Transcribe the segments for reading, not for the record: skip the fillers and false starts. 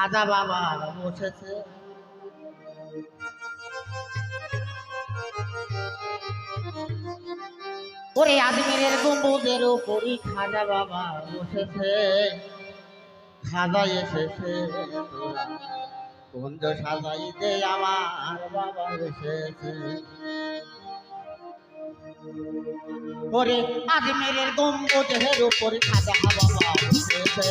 খাজা বাবা বসেছে। ওরে আজমিরের গম্বুজের উপরই খাজা বাবা বসেছে। খাজা এসেছে কুঞ্জ সাজাইতে আমার বাবা এসেছে। ওরে আজমিরের গম্বুজের উপরই খাজা বাবা বসেছে।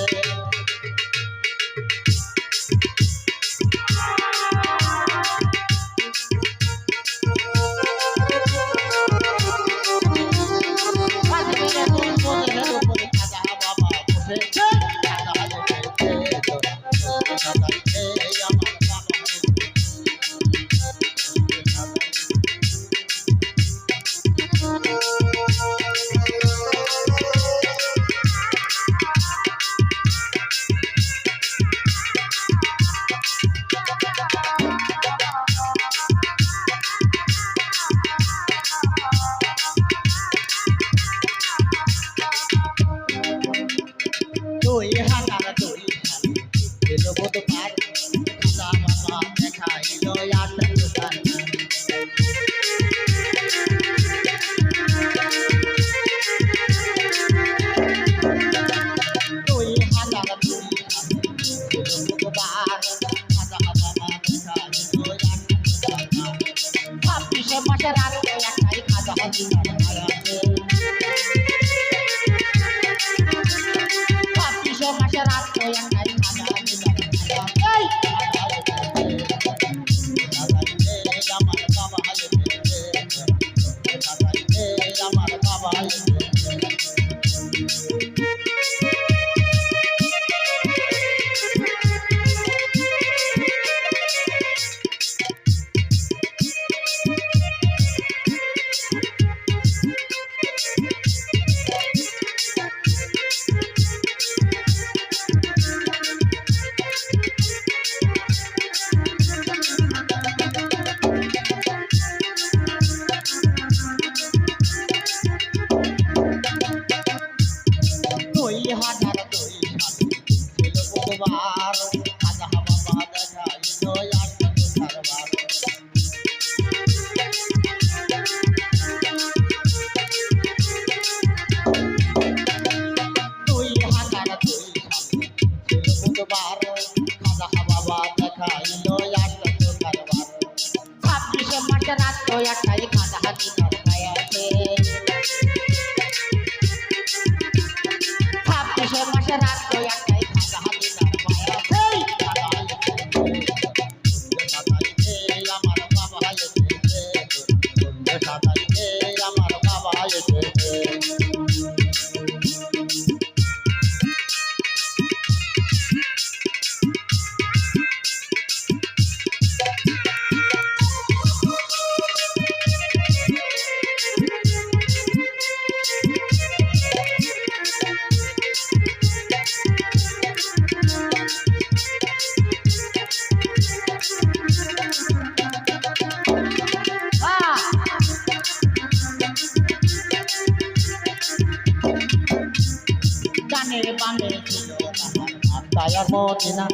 মদিনা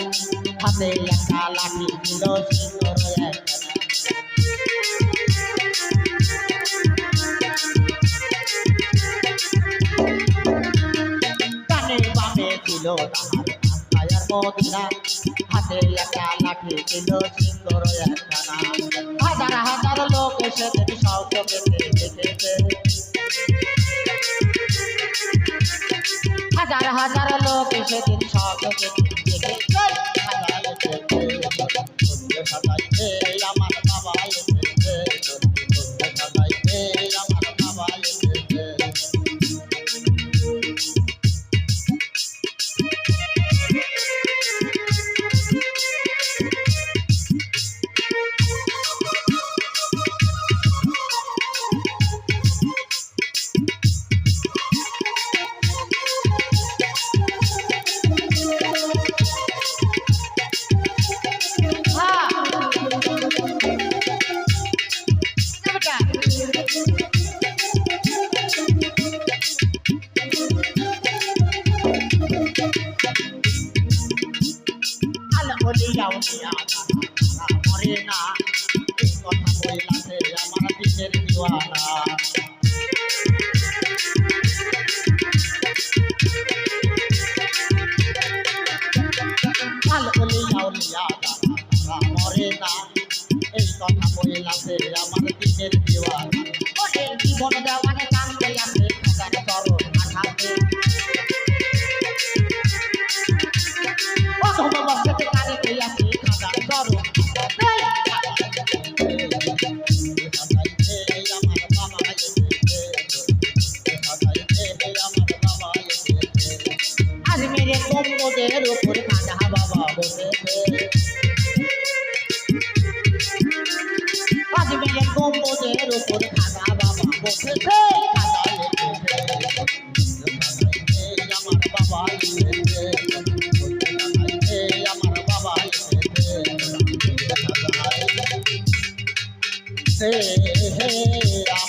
হাতে একটা লাঠি ছিল সিঁদুর কানের বামে ছিল তাহার মদিনা হাতে একটা লাঠি ছিল সিঁদুর একখানা। হাজার হাজার লোক এসে সব দেখেছে, হাজার হাজার লোক এসে দিন সব সাজাইতে আমার বাবা এসেছে, সাজাইতে আমার বাবা এসেছে। দিনের দিওয়ানা কাল উলিয়া উলিয়া তারা মরে না এই কথা বইলাছে আমার দিনের দিওয়ানা ওরে জীবন দেওয়ানে কান্দে আছে খাজার চরণ আঘাতে ও তোমার সাথে কাঁদতে আছে খাজার চরণ আজ মেরে গম্বুজের উপর খাজা বাবা বসেছে আজ মেরে গম্বুজের উপর খাজা বাবা বসেছে খাজা আমার বাবা আমার বাবা হে হে